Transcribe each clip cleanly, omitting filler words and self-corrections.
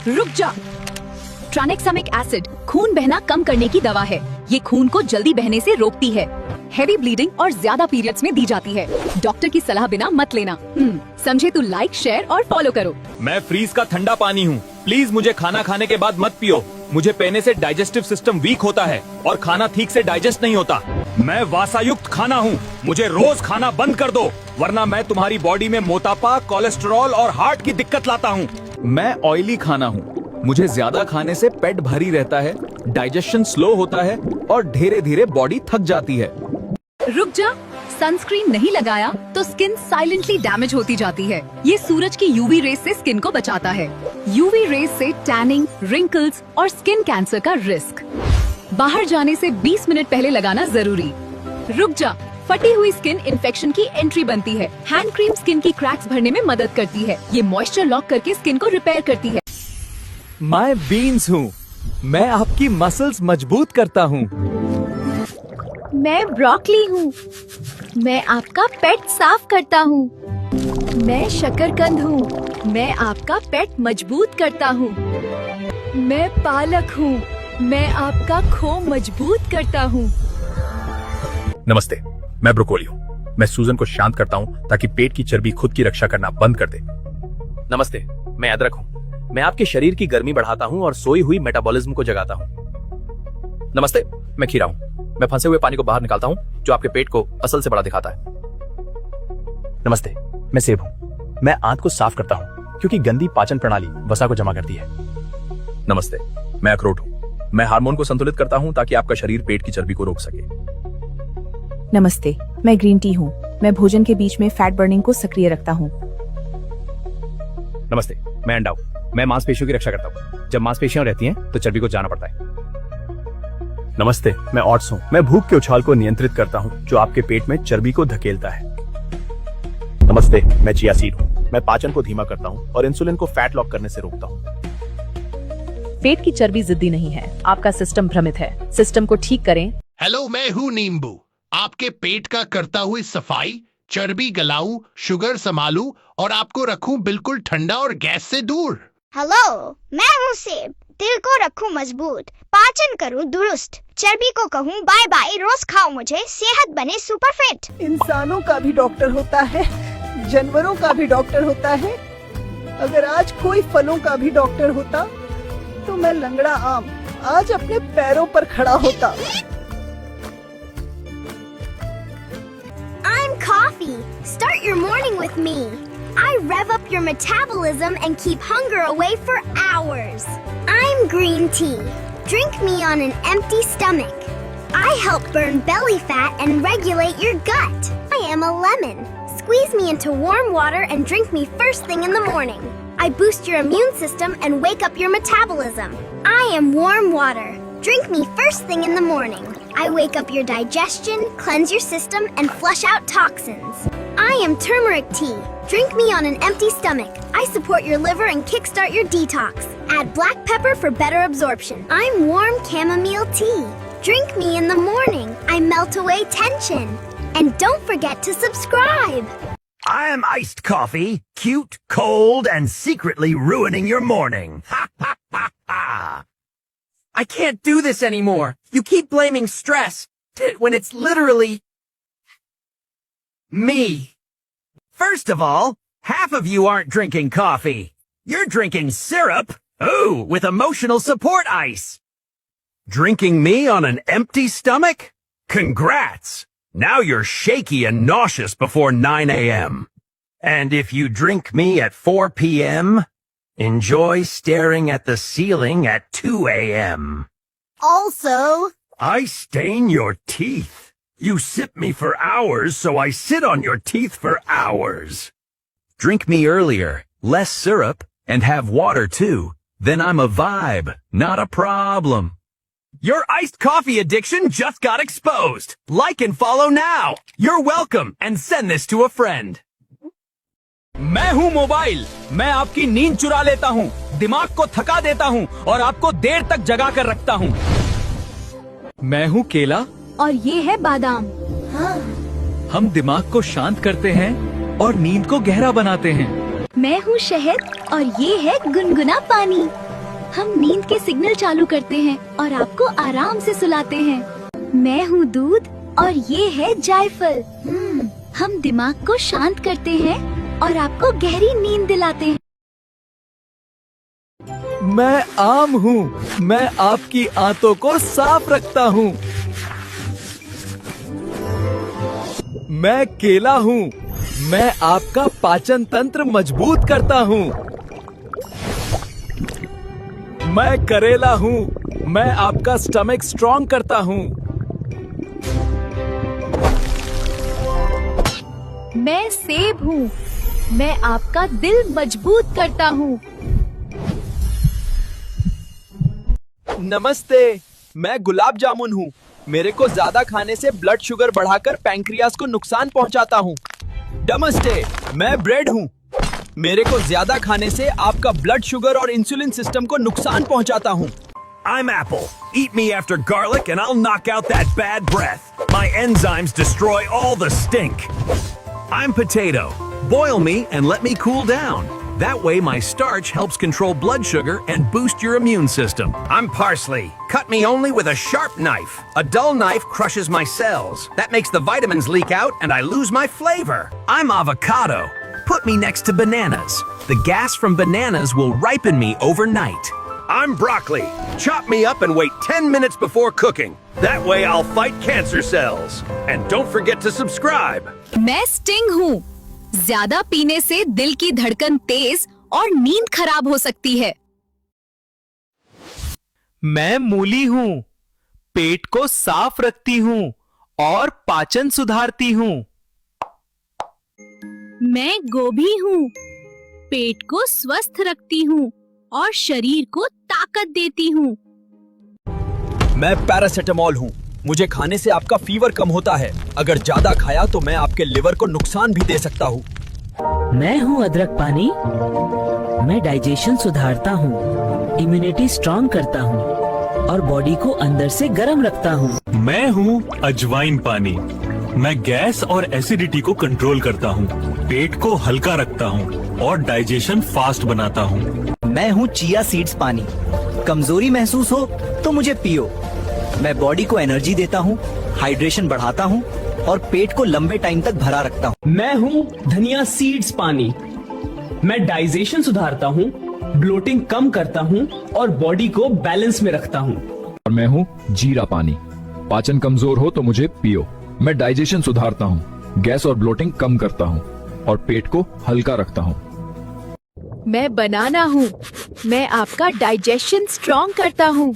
रुक जा। Tranexamic acid खून बहना कम करने की दवा है। ये खून को जल्दी बहने से रोकती है। हेवी ब्लीडिंग और ज्यादा पीरियड्स में दी जाती है। डॉक्टर की सलाह बिना मत लेना। समझे तो लाइक, शेयर और फॉलो करो। मैं फ्रीज का ठंडा पानी हूँ। प्लीज मुझे खाना खाने के बाद मत पियो। मुझे पीने से डाइजेस्टिव सिस्टम वीक होता है और खाना ठीक से डाइजेस्ट नहीं होता। मैं वासायुक्त खाना हूँ। मुझे रोज खाना बंद कर दो, वरना मैं तुम्हारी बॉडी में मोटापा, कोलेस्टेरॉल और हार्ट की दिक्कत लाता हूँ। मैं ऑयली खाना हूँ। मुझे ज्यादा खाने से पेट भारी रहता है, डाइजेशन स्लो होता है और धीरे धीरे बॉडी थक जाती है। रुक जा। सनस्क्रीन नहीं लगाया तो स्किन साइलेंटली डैमेज होती जाती है। ये सूरज की यूवी रेस से स्किन को बचाता है। यूवी रेस से टैनिंग, रिंकल्स और स्किन कैंसर का रिस्क। बाहर जाने से 20 मिनट पहले लगाना जरूरी। रुक जा। फटी हुई स्किन इन्फेक्शन की एंट्री बनती है। हैंड क्रीम स्किन की क्रैक्स भरने में मदद करती है। ये मॉइस्चर लॉक करके स्किन को रिपेयर करती है। मैं बीन्स हूँ। मैं आपकी मसल्स मजबूत करता हूँ। मैं ब्रोकली हूँ। मैं आपका पेट साफ करता हूँ। मैं शकरकंद हूँ। मैं आपका पेट मजबूत करता हूँ। मैं पालक हूँ। मैं आपका खो मजबूत करता हूँ। नमस्ते, मैं ब्रोकोली हूँ। मैं सूजन को शांत करता हूँ ताकि पेट की चर्बी खुद की रक्षा करना बंद कर दे। नमस्ते, मैं अदरक हूँ। मैं आपके शरीर की गर्मी बढ़ाता हूँ और सोई हुई मेटाबॉलिज्म को जगाता हूँ। नमस्ते, मैं खीरा हूँ। मैं फंसे हुए पानी को बाहर निकालता हूँ जो आपके पेट को असल से बड़ा दिखाता है। नमस्ते, मैं सेब हूँ। मैं आंत को साफ करता हूँ क्योंकि गंदी पाचन प्रणाली वसा को जमा करती है। नमस्ते, मैं अखरोट हूँ। मैं हार्मोन को संतुलित करता हूँ ताकि आपका शरीर पेट की चर्बी को रोक सके। नमस्ते, मैं ग्रीन टी हूँ। मैं भोजन के बीच में फैट बर्निंग को सक्रिय रखता हूँ। नमस्ते, मैं अंडा हूँ। मैं मांसपेशियों की रक्षा करता हूँ। जब मांसपेशियां रहती हैं तो चर्बी को जाना पड़ता है। नमस्ते, मैं ओट्स हूँ। मैं भूख के उछाल को नियंत्रित करता हूँ जो आपके पेट में चर्बी को धकेलता है। नमस्ते, मैं चिया सीड हूँ। मैं पाचन को धीमा करता हूँ और इंसुलिन को फैट लॉक करने से रोकता हूँ। पेट की चर्बी जिद्दी नहीं है, आपका सिस्टम भ्रमित है। सिस्टम को ठीक करें। हेलो, मैं हूँ नींबू। आपके पेट का करता हुई सफाई, चर्बी गलाऊं, शुगर संभालूं और आपको रखूं बिल्कुल ठंडा और गैस से दूर। हेलो, मैं हूँ सेब। दिल को रखूं मजबूत, पाचन करूं दुरुस्त, चर्बी को कहूं बाय बाय, रोज खाओ मुझे, सेहत बने सुपर फिट। इंसानों का भी डॉक्टर होता है, जानवरों का भी डॉक्टर होता है। अगर आज कोई फलों का भी डॉक्टर होता तो मैं लंगड़ा आम आज अपने पैरों पर खड़ा होता। I'm coffee. Start your morning with me. I rev up your metabolism and keep hunger away for hours. I'm green tea. Drink me on an empty stomach. I help burn belly fat and regulate your gut. I am a lemon. Squeeze me into warm water and drink me first thing in the morning. I boost your immune system and wake up your metabolism. I am warm water. Drink me first thing in the morning. I wake up your digestion, cleanse your system, and flush out toxins. I am turmeric tea. Drink me on an empty stomach. I support your liver and kickstart your detox. Add black pepper for better absorption. I'm warm chamomile tea. Drink me in the morning. I melt away tension. And don't forget to subscribe. I am iced coffee, cute, cold, and secretly ruining your morning. Ha ha ha ha! I can't do this anymore. You keep blaming stress when it's literally me. First of all, half of you aren't drinking coffee. You're drinking syrup. Ooh, with emotional support ice. Drinking me on an empty stomach? Congrats! Now you're shaky and nauseous before 9 a.m. And if you drink me at 4 p.m., enjoy staring at the ceiling at 2 a.m. Also, I stain your teeth. You sip me for hours, so I sit on your teeth for hours. Drink me earlier, less syrup, and have water too. Then I'm a vibe, not a problem. Your iced coffee addiction just got exposed. Like and follow now. You're welcome, and send this to a friend. मैं हूँ mobile. मैं आपकी नींद चुरा लेता हूँ, दिमाग को थका देता हूँ और आपको देर तक जगा कर रखता हूँ। मैं हूँ केला और ये है बादाम। हम दिमाग को शांत करते हैं और नींद को गहरा बनाते हैं। मैं हूँ शहद और ये है गुनगुना पानी। हम नींद के सिग्नल चालू करते हैं और आपको आराम से सुलाते हैं। मैं हूँ दूध और ये है जायफल। हम दिमाग को शांत करते हैं और आपको गहरी नींद दिलाते हैं। मैं आम हूँ, मैं आपकी आंतों को साफ रखता हूँ। मैं केला हूँ, मैं आपका पाचन तंत्र मजबूत करता हूँ। मैं करेला हूँ, मैं आपका स्टमक स्ट्रॉन्ग करता हूँ। मैं सेब हूँ, मैं आपका दिल मजबूत करता हूँ। नमस्ते, मैं गुलाब जामुन हूँ। मेरे को ज्यादा खाने से ब्लड शुगर बढ़ाकर पैंक्रियास को नुकसान पहुँचाता हूँ। नमस्ते, मैं ब्रेड हूँ। मेरे को ज्यादा खाने से आपका ब्लड शुगर और इंसुलिन सिस्टम को नुकसान पहुँचाता हूँ। I'm Apple. Eat me after garlic and I'll knock out that bad breath. My enzymes destroy all the stink. I'm Potato. Boil me and let me cool down. That way my starch helps control blood sugar and boost your immune system. I'm Parsley. Cut me only with a sharp knife. A dull knife crushes my cells. That makes the vitamins leak out and I lose my flavor. I'm Avocado. Put me next to bananas. The gas from bananas will ripen me overnight. I'm Broccoli. Chop me up and wait 10 minutes before cooking. That way I'll fight cancer cells. And don't forget to subscribe. मैं sting हूँ। ज्यादा पीने से दिल की धड़कन तेज और नींद खराब हो सकती है। मैं मूली हूँ, पेट को साफ रखती हूँ और पाचन सुधारती हूँ। मैं गोभी हूँ, पेट को स्वस्थ रखती हूँ और शरीर को ताकत देती हूँ। मैं पैरासिटामोल हूँ, मुझे खाने से आपका फीवर कम होता है। अगर ज्यादा खाया तो मैं आपके लिवर को नुकसान भी दे सकता हूँ। मैं हूँ अदरक पानी। मैं डाइजेशन सुधारता हूँ, इम्यूनिटी स्ट्रॉन्ग करता हूँ और बॉडी को अंदर से गर्म रखता हूँ। मैं हूँ अजवाइन पानी। मैं गैस और एसिडिटी को कंट्रोल करता हूँ, पेट को हल्का रखता हूँ और डाइजेशन फास्ट बनाता हूँ। मैं हूँ चिया सीड्स पानी। कमजोरी महसूस हो तो मुझे पियो। मैं बॉडी को एनर्जी देता हूँ, हाइड्रेशन बढ़ाता हूँ और पेट को लंबे टाइम तक भरा रखता हूँ। मैं हूँ धनिया सीड्स पानी। मैं डाइजेशन सुधारता हूँ, ब्लोटिंग कम करता हूँ और बॉडी को बैलेंस में रखता हूँ। और मैं हूँ जीरा पानी। पाचन कमजोर हो तो मुझे पियो। मैं डाइजेशन सुधारता हूँ, गैस और ब्लोटिंग कम करता हूँ और पेट को हल्का रखता हूँ। मैं बनाना हूँ, मैं आपका डाइजेशन स्ट्रॉन्ग करता हूँ।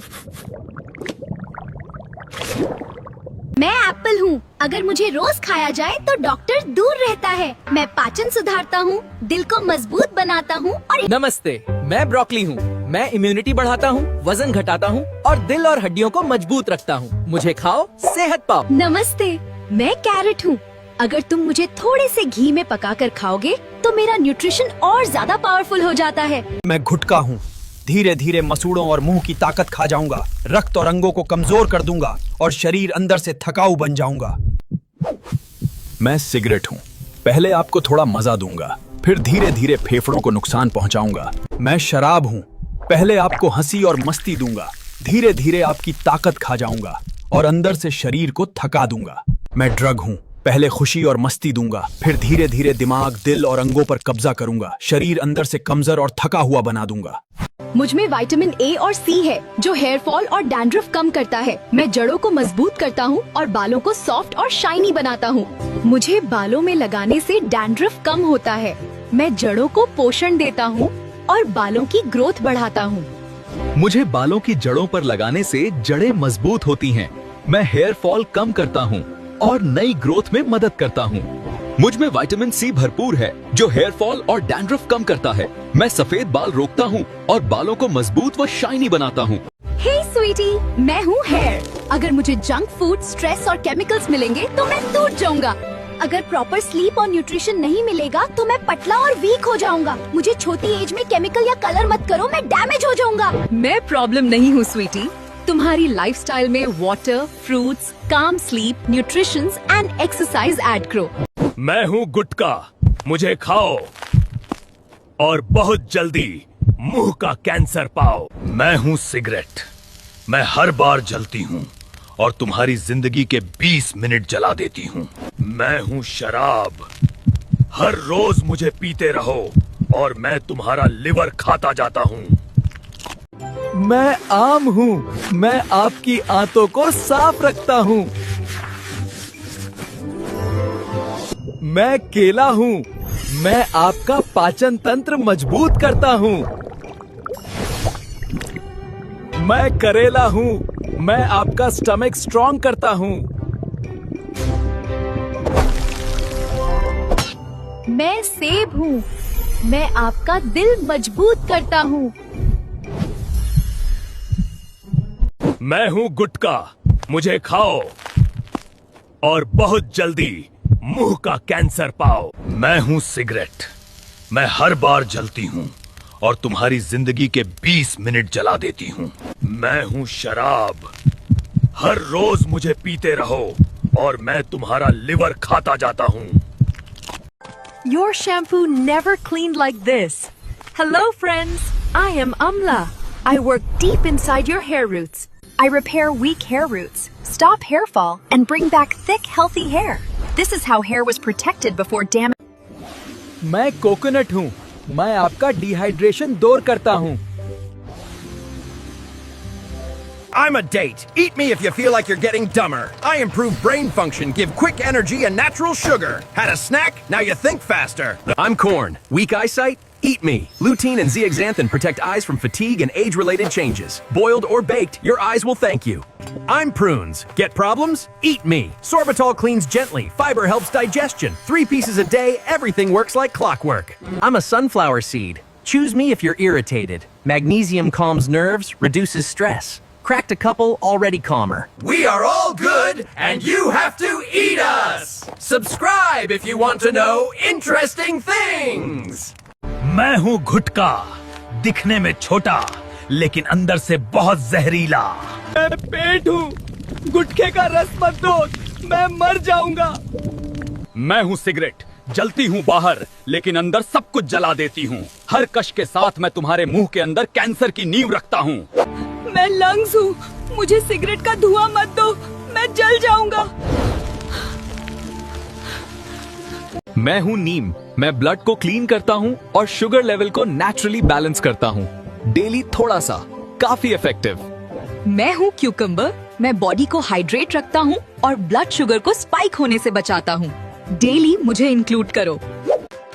मैं एप्पल हूँ, अगर मुझे रोज खाया जाए तो डॉक्टर दूर रहता है। मैं पाचन सुधारता हूँ, दिल को मजबूत बनाता हूँ और नमस्ते, मैं ब्रोकली हूँ। मैं इम्यूनिटी बढ़ाता हूँ, वजन घटाता हूँ और दिल और हड्डियों को मजबूत रखता हूँ। मुझे खाओ, सेहत पाओ। नमस्ते, मैं कैरेट हूँ। अगर तुम मुझे थोड़े से घी में पकाकर खाओगे तो मेरा न्यूट्रिशन और ज्यादा पावरफुल हो जाता है। मैं गुटका हूँ, धीरे धीरे मसूड़ों और मुंह की ताकत खा जाऊंगा, रक्त और अंगों को कमजोर कर दूंगा और शरीर अंदर से थकाऊ बन जाऊंगा। मैं सिगरेट हूँ, पहले आपको थोड़ा मजा दूंगा, फिर धीरे धीरे फेफड़ों को नुकसान पहुंचाऊंगा। मैं शराब हूँ, पहले आपको हंसी और मस्ती दूंगा, धीरे धीरे आपकी ताकत खा जाऊंगा और अंदर से शरीर को थका दूंगा। मैं ड्रग हूँ, पहले खुशी और मस्ती दूंगा, फिर धीरे धीरे दिमाग, दिल और अंगों पर कब्जा करूंगा, शरीर अंदर से कमजोर और थका हुआ बना दूंगा। मुझ में विटामिन ए और सी है जो हेयर फॉल और डैंड्रफ कम करता है। मैं जड़ों को मजबूत करता हूँ और बालों को सॉफ्ट और शाइनी बनाता हूँ। मुझे बालों में लगाने से डैंड्रफ कम होता है। मैं जड़ों को पोषण देता हूँ और बालों की ग्रोथ बढ़ाता हूँ। मुझे बालों की जड़ों पर लगाने से जड़ें मजबूत होती हैं। मैं हेयर फॉल कम करता हूँ और नई ग्रोथ में मदद करता हूँ। मुझ में विटामिन सी भरपूर है जो हेयर फॉल और डैंड्रफ कम करता है। मैं सफेद बाल रोकता हूँ और बालों को मजबूत व शाइनी बनाता हूँ। हे स्वीटी, मैं हूँ हेयर। अगर मुझे जंक फूड, स्ट्रेस और केमिकल्स मिलेंगे तो मैं टूट जाऊंगा। अगर प्रॉपर स्लीप और न्यूट्रिशन नहीं मिलेगा तो मैं पतला और वीक हो जाऊंगा। मुझे छोटी एज में केमिकल या कलर मत करो, मैं डैमेज हो जाऊंगा। मैं प्रॉब्लम नहीं हूँ स्वीटी। तुम्हारी लाइफस्टाइल में वाटर, फ्रूट्स, काम sleep, nutrition and exercise add करो। मैं हूँ गुटका, मुझे खाओ और बहुत जल्दी। मुंह का कैंसर पाओ। मैं हूं सिगरेट, मैं हर बार जलती हूं और तुम्हारी जिंदगी के 20 मिनट जला देती हूं। मैं हूं शराब, हर रोज मुझे पीते रहो और मैं तुम्हारा लिवर खाता जाता हूं। मैं आम हूँ, मैं आपकी आंतों को साफ रखता हूँ। मैं केला हूँ, मैं आपका पाचन तंत्र मजबूत करता हूँ। मैं करेला हूँ, मैं आपका स्टमक स्ट्रॉन्ग करता हूँ। मैं सेब हूँ, मैं आपका दिल मजबूत करता हूँ। मैं हूं गुटखा, मुझे खाओ और बहुत जल्दी मुंह का कैंसर पाओ। मैं हूं सिगरेट, मैं हर बार जलती हूं और तुम्हारी जिंदगी के 20 मिनट जला देती हूं। मैं हूं शराब, हर रोज मुझे पीते रहो और मैं तुम्हारा लिवर खाता जाता हूं। Your shampoo never cleaned like this. Hello friends, I am Amla. I work deep inside your hair roots. I repair weak hair roots, stop hair fall, and bring back thick, healthy hair. This is how hair was protected before damage. मैं coconut हूँ, मैं आपका dehydration दूर करता हूँ। I'm a date. Eat me if you feel like you're getting dumber. I improve brain function, give quick energy and natural sugar. Had a snack? Now you think faster. I'm corn. Weak eyesight? Eat me. Lutein and zeaxanthin protect eyes from fatigue and age-related changes. Boiled or baked, your eyes will thank you. I'm prunes. Get problems? Eat me. Sorbitol cleans gently. Fiber helps digestion. 3 pieces a day, everything works like clockwork. I'm a sunflower seed. Choose me if you're irritated. Magnesium calms nerves, reduces stress. Cracked a couple, already calmer. We are all good, and you have to eat us! Subscribe if you want to know interesting things! मैं हूं गुटखा, दिखने में छोटा लेकिन अंदर से बहुत जहरीला। मैं पेट हूँ, गुटखे का रस मत दो, मैं मर जाऊंगा। मैं हूँ सिगरेट, जलती हूँ बाहर लेकिन अंदर सब कुछ जला देती हूँ। हर कश के साथ मैं तुम्हारे मुंह के अंदर कैंसर की नींव रखता हूँ। मैं लंग्स हूँ, मुझे सिगरेट का धुआं मत दो, मैं जल जाऊंगा। मैं हूँ नीम, मैं ब्लड को क्लीन करता हूँ और शुगर लेवल को नेचुरली बैलेंस करता हूँ। डेली थोड़ा सा, काफी इफेक्टिव। मैं हूँ क्यूकम्बर, मैं बॉडी को हाइड्रेट रखता हूँ और ब्लड शुगर को स्पाइक होने से बचाता हूँ। डेली मुझे इंक्लूड करो।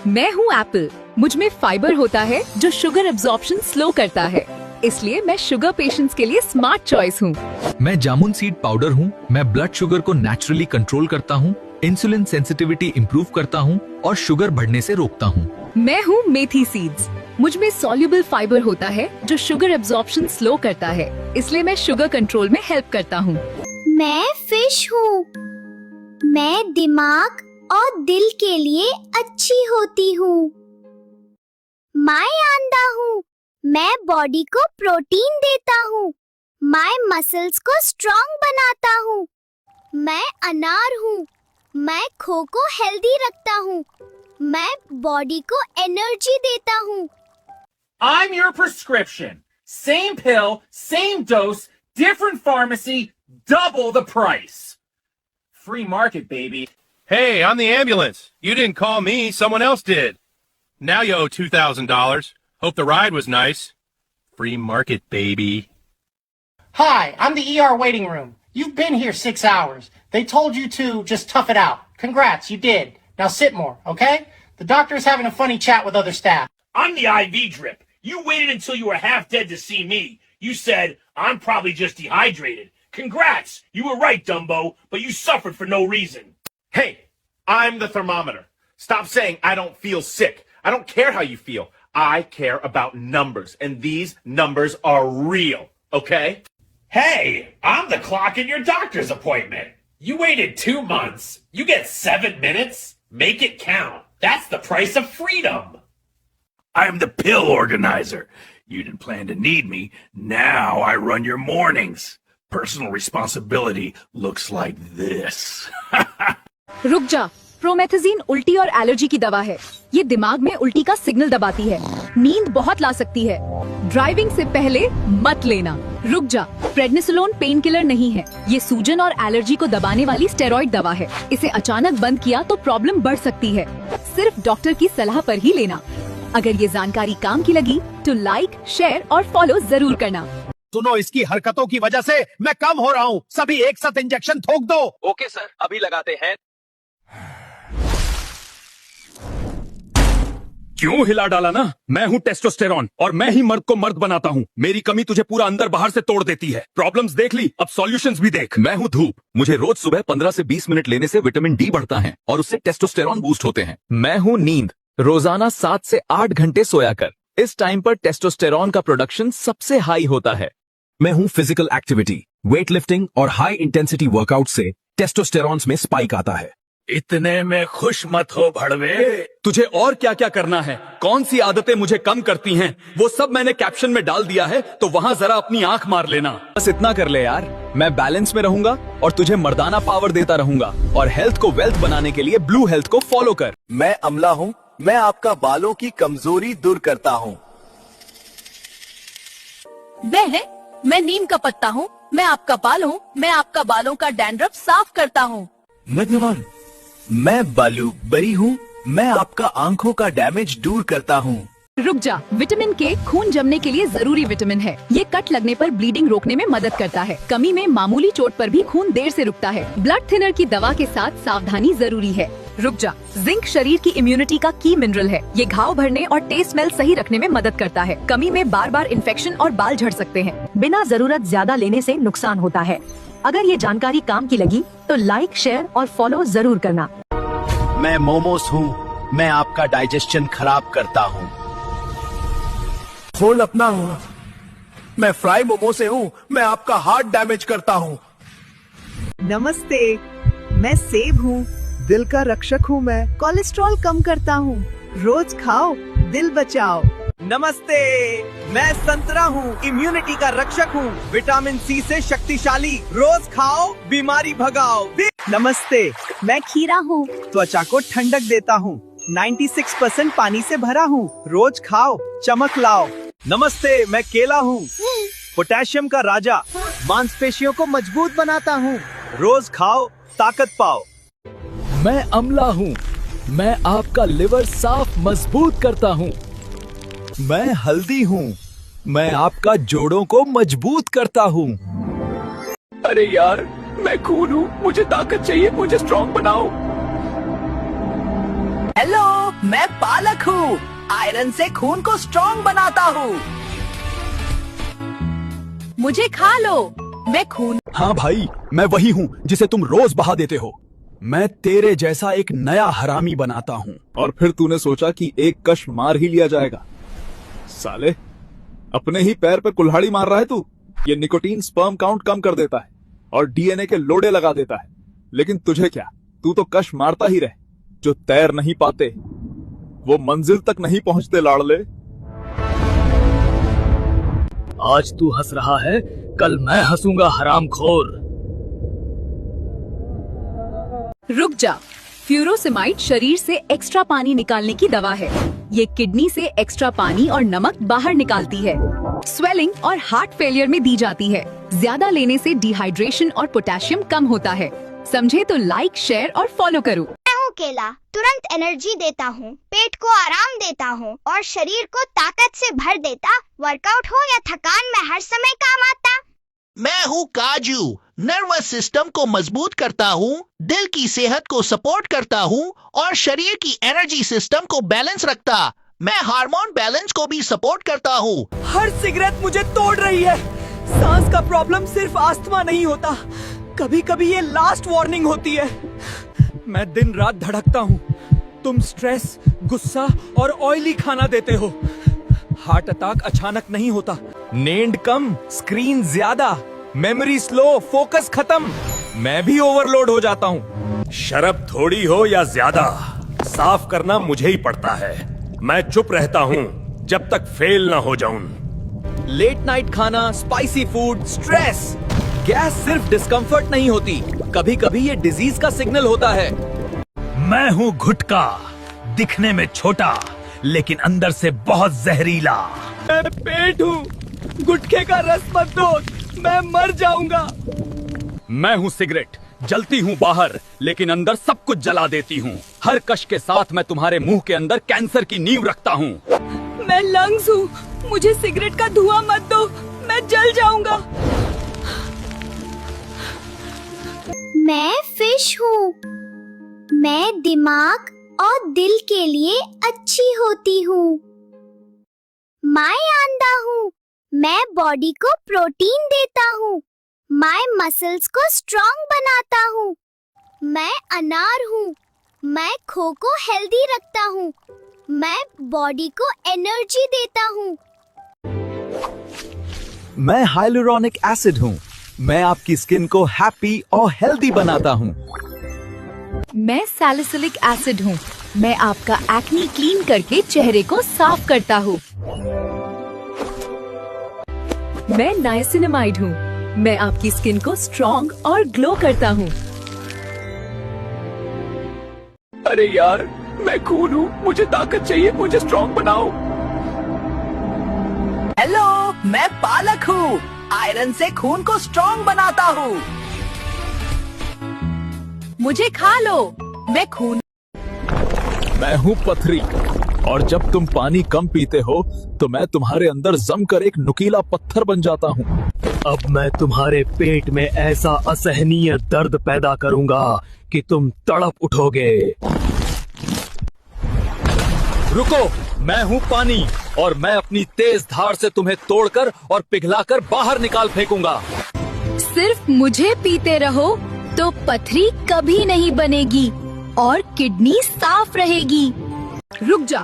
मैं हूँ एप्पल, मुझ में फाइबर होता है जो शुगर एब्जॉर्प्शन स्लो करता है, इसलिए मैं शुगर पेशेंट्स के लिए स्मार्ट चॉइस हूँ। मैं जामुन सीड पाउडर हूँ, मैं ब्लड शुगर को नेचुरली कंट्रोल करता हूँ, इंसुलिन सेंसिटिविटी इंप्रूव करता हूँ और शुगर बढ़ने से रोकता हूँ। मैं हूँ मेथी सीड्स, मुझ में सॉल्युबल फाइबर होता है जो शुगर एब्जॉर्प्शन स्लो करता है, इसलिए मैं शुगर कंट्रोल में हेल्प करता हूँ। मैं फिश हूँ, मैं दिमाग और दिल के लिए अच्छी होती हूँ। मैं अंडा हूँ, मैं बॉडी को प्रोटीन देता हूँ, मैं मसल्स को स्ट्रॉन्ग बनाता हूँ। मैं अनार हूँ, मैं खो को हेल्दी रखता हूँ, मैं बॉडी को एनर्जी देता हूँ। I'm your prescription. Same pill, same dose, different pharmacy, double the price. Free market, baby. Hey, I'm the ambulance. You didn't call me, someone else did. Now you owe $2,000. Hope the ride was nice. Free market, baby. Hi, I'm the ER waiting room. You've been here 6 hours. They told you to just tough it out. Congrats, you did. Now sit more, okay? The doctor's having a funny chat with other staff. I'm the IV drip. You waited until you were half dead to see me. You said, I'm probably just dehydrated. Congrats! You were right, Dumbo, but you suffered for no reason. Hey, I'm the thermometer. Stop saying I don't feel sick. I don't care how you feel. I care about numbers, and these numbers are real, okay? Hey, I'm the clock in your doctor's appointment. You waited 2 months. You get 7 minutes. Make it count. That's the price of freedom. I'm the pill organizer. You didn't plan to need me. Now I run your mornings. Personal responsibility looks like this. रुक जा, promethazine उल्टी और allergy की दवा है। ये दिमाग में उल्टी का सिग्नल दबाती है। नींद बहुत ला सकती है। ड्राइविंग से पहले मत लेना। रुक जा, प्रेडनिसोलोन पेन किलर नहीं है। ये सूजन और एलर्जी को दबाने वाली स्टेरॉइड दवा है। इसे अचानक बंद किया तो प्रॉब्लम बढ़ सकती है। सिर्फ डॉक्टर की सलाह पर ही लेना। अगर ये जानकारी काम की लगी तो लाइक, शेयर और फॉलो जरूर करना। सुनो, इसकी हरकतों की वजह से मैं कम हो रहा हूँ। सभी एक साथ इंजेक्शन ठोक दो। ओके सर, अभी लगाते हैं। क्यों हिला डाला ना? मैं हूँ टेस्टोस्टेरॉन और मैं ही मर्द को मर्द बनाता हूँ। मेरी कमी तुझे पूरा अंदर बाहर से तोड़ देती है। प्रॉब्लम्स देख ली, अब सॉल्यूशंस भी देख। मैं हूँ धूप। मुझे रोज सुबह 15 से 20 मिनट लेने से विटामिन डी बढ़ता है और उससे टेस्टोस्टेरॉन बूस्ट होते हैं। मैं हूँ नींद। रोजाना 7 से 8 घंटे सोया कर। इस टाइम पर टेस्टोस्टेरॉन का प्रोडक्शन सबसे हाई होता है। मैं हूँ फिजिकल एक्टिविटी, वेट लिफ्टिंग और हाई इंटेंसिटी वर्कआउट से टेस्टोस्टेरॉन में स्पाइक आता है। इतने में खुश मत हो भड़वे। तुझे और क्या क्या करना है? कौन सी आदतें मुझे कम करती हैं? वो सब मैंने कैप्शन में डाल दिया है, तो वहाँ जरा अपनी आंख मार लेना। बस इतना कर ले यार। मैं बैलेंस में रहूंगा और तुझे मर्दाना पावर देता रहूंगा। और हेल्थ को वेल्थ बनाने के लिए ब्लू हेल्थ को फॉलो कर। मैं अमला हूँ। मैं आपका बालों की कमजोरी दूर करता हूँ। मैं नीम का पत्ता हूँ। मैं आपका बाल हूँ। मैं आपका बालों का डैंड्रफ साफ करता हूँ। मैं बालू बरी हूँ। मैं आपका आंखों का डैमेज दूर करता हूँ। रुक जा, विटामिन के खून जमने के लिए जरूरी विटामिन है। ये कट लगने पर ब्लीडिंग रोकने में मदद करता है। कमी में मामूली चोट पर भी खून देर से रुकता है। ब्लड थिनर की दवा के साथ सावधानी जरूरी है। रुक जा, जिंक शरीर की इम्यूनिटी का की मिनरल है। ये घाव भरने और टेस्ट स्मेल सही रखने में मदद करता है। कमी में बार बार इन्फेक्शन और बाल झड़ सकते हैं। बिना जरूरत ज्यादा लेने से नुकसान होता है। अगर ये जानकारी काम की लगी तो लाइक, शेयर और फॉलो जरूर करना। मैं मोमोस हूँ। मैं आपका डाइजेशन खराब करता हूँ। फोन अपना हूँ। मैं फ्राई मोमो से हूँ। मैं आपका हार्ट डैमेज करता हूँ। नमस्ते, मैं सेब हूँ। दिल का रक्षक हूँ। मैं कोलेस्ट्रॉल कम करता हूँ। रोज खाओ, दिल बचाओ। नमस्ते, मैं संतरा हूँ। इम्यूनिटी का रक्षक हूँ। विटामिन सी से शक्तिशाली। रोज खाओ, बीमारी भगाओ। नमस्ते, मैं खीरा हूँ। त्वचा को ठंडक देता हूँ। 96% पानी से भरा हूँ। रोज खाओ, चमक लाओ। नमस्ते, मैं केला हूँ। पोटेशियम का राजा। मांसपेशियों को मजबूत बनाता हूँ। रोज खाओ, ताकत पाओ। मैं अमला हूँ। मैं आपका लिवर साफ मजबूत करता हूँ। मैं हल्दी हूँ। मैं आपका जोड़ों को मजबूत करता हूँ। अरे यार, मैं खून हूँ। मुझे ताकत चाहिए। मुझे स्ट्रॉन्ग बनाओ। हेलो, मैं पालक हूँ। आयरन से खून को स्ट्रॉन्ग बनाता हूँ। मुझे खा लो, मैं खून। हाँ भाई, मैं वही हूँ जिसे तुम रोज बहा देते हो। मैं तेरे जैसा एक नया हरामी बनाता हूँ। और फिर तूने सोचा कि एक कश मार ही लिया जाएगा। साले, अपने ही पैर पर कुल्हाड़ी मार रहा है तू। ये निकोटीन स्पर्म काउंट कम कर देता है और डीएनए के लोडे लगा देता है। लेकिन तुझे क्या, तू तो कश मारता ही रहे। जो तैर नहीं पाते वो मंजिल तक नहीं पहुंचते लाड़ले। आज तू हंस रहा है, कल मैं हंसूंगा हरामखोर। रुक जा, फ्यूरोसिमाइड शरीर से एक्स्ट्रा पानी निकालने की दवा है। ये किडनी से एक्स्ट्रा पानी और नमक बाहर निकालती है। स्वेलिंग और हार्ट फेलियर में दी जाती है। ज्यादा लेने से डिहाइड्रेशन और पोटेशियम कम होता है। समझे तो लाइक, शेयर और फॉलो करो। मैं हूँ केला। तुरंत एनर्जी देता हूँ, पेट को आराम देता हूँ और शरीर को ताकत से भर देता। वर्कआउट हो या थकान में हर समय काम आता। मैं हूँ काजू। नर्वस सिस्टम को मजबूत करता हूँ, दिल की सेहत को सपोर्ट करता हूँ और शरीर की एनर्जी सिस्टम को बैलेंस रखता। मैं हार्मोन बैलेंस को भी सपोर्ट करता हूँ। हर सिगरेट मुझे तोड़ रही है। सांस का प्रॉब्लम सिर्फ अस्थमा नहीं होता, कभी कभी ये लास्ट वार्निंग होती है। मैं दिन रात धड़कता हूँ। तुम स्ट्रेस, गुस्सा और ऑयली खाना देते हो। हार्ट अटैक अचानक नहीं होता। नींद कम, स्क्रीन ज्यादा, मेमोरी स्लो, फोकस खत्म। मैं भी ओवरलोड हो जाता हूँ। शराब थोड़ी हो या ज्यादा, साफ करना मुझे ही पड़ता है। मैं चुप रहता हूँ जब तक फेल ना हो जाऊं। लेट नाइट खाना, स्पाइसी फूड, स्ट्रेस। गैस सिर्फ डिस्कम्फर्ट नहीं होती, कभी कभी ये डिजीज का सिग्नल होता है। मैं हूँ गुटखा, दिखने में छोटा लेकिन अंदर से बहुत जहरीला। मैं पेट हूँ, गुटखे का रस मत दो, मैं मर जाऊंगा। मैं हूँ सिगरेट, जलती हूँ बाहर लेकिन अंदर सब कुछ जला देती हूँ। हर कश के साथ मैं तुम्हारे मुंह के अंदर कैंसर की नींव रखता हूँ। मैं लंग्स हूँ, मुझे सिगरेट का धुआं मत दो, मैं जल जाऊंगा। मैं फिश हूँ। मैं दिमाग और दिल के लिए अच्छी होती हूँ। मैं अंडा हूँ। मैं बॉडी को प्रोटीन देता हूँ। मैं मसल्स को स्ट्रॉन्ग बनाता हूँ। मैं अनार हूँ। मैं खो को हेल्दी रखता हूँ। मैं बॉडी को एनर्जी देता हूँ। मैं हाइलुरोनिक एसिड हूँ। मैं आपकी स्किन को हैप्पी और हेल्दी बनाता हूँ। मैं सैलिसिलिक एसिड हूँ। मैं आपका एक्ने क्लीन करके चेहरे को साफ करता हूँ। मैं नाइसिनामाइड हूँ। मैं आपकी स्किन को स्ट्रॉन्ग और ग्लो करता हूँ। अरे यार, मैं खून हूँ, मुझे ताकत चाहिए, मुझे स्ट्रॉन्ग बनाओ। हेलो, मैं पालक हूँ। आयरन से खून को स्ट्रॉन्ग बनाता हूँ। मुझे खा लो, मैं खून। मैं हूँ पथरी, और जब तुम पानी कम पीते हो तो मैं तुम्हारे अंदर जमकर एक नुकीला पत्थर बन जाता हूँ। अब मैं तुम्हारे पेट में ऐसा असहनीय दर्द पैदा करूंगा कि तुम तड़प उठोगे। रुको, मैं हूँ पानी और मैं अपनी तेज धार से तुम्हें तोड़कर और पिघलाकर बाहर निकाल फेंकूंगा। सिर्फ मुझे पीते रहो तो पथरी कभी नहीं बनेगी और किडनी साफ रहेगी। रुक जा,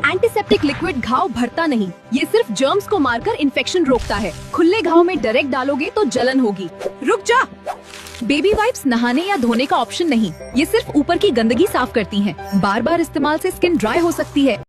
एंटीसेप्टिक लिक्विड घाव भरता नहीं, ये सिर्फ जर्म्स को मारकर इन्फेक्शन रोकता है। खुले घाव में डायरेक्ट डालोगे तो जलन होगी। रुक जा, बेबी वाइप्स नहाने या धोने का ऑप्शन नहीं, ये सिर्फ ऊपर की गंदगी साफ करती हैं। बार बार इस्तेमाल से स्किन ड्राई हो सकती है।